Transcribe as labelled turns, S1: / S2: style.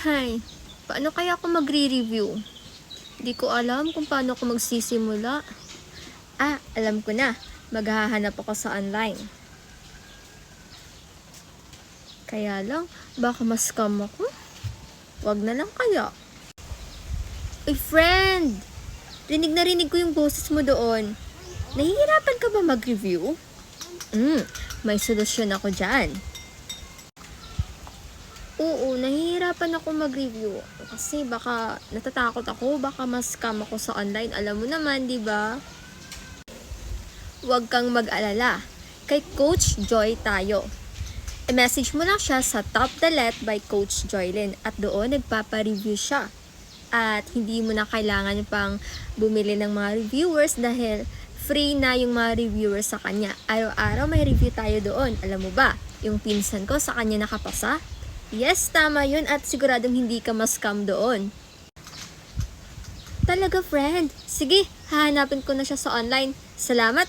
S1: Hay, paano kaya ako magre-review? Di ko alam kung paano ako magsisimula. Alam ko na. Maghahanap ako sa online. Kaya lang, baka ma-scam ako. Wag na lang kaya. Uy, friend! Rinig na rinig ko yung boses mo doon. Nahihirapan ka ba mag-review? May solusyon ako dyan. Oo, nahihirapan ako mag-review. Kasi baka natatakot ako, baka ma-scam ako sa online. Alam mo naman, di ba? Huwag kang mag-alala. Kay Coach Joy tayo. I-message mo lang siya sa Top the Let by Coach Joylyn at doon nagpapa-review siya. At hindi mo na kailangan pang bumili ng mga reviewers dahil free na yung mga reviewers sa kanya. Araw-araw may review tayo doon. Alam mo ba, yung pinsan ko sa kanya nakapasa? Yes, tama yun at siguradong hindi ka ma-scam doon. Talaga, friend? Sige, hahanapin ko na siya sa online. Salamat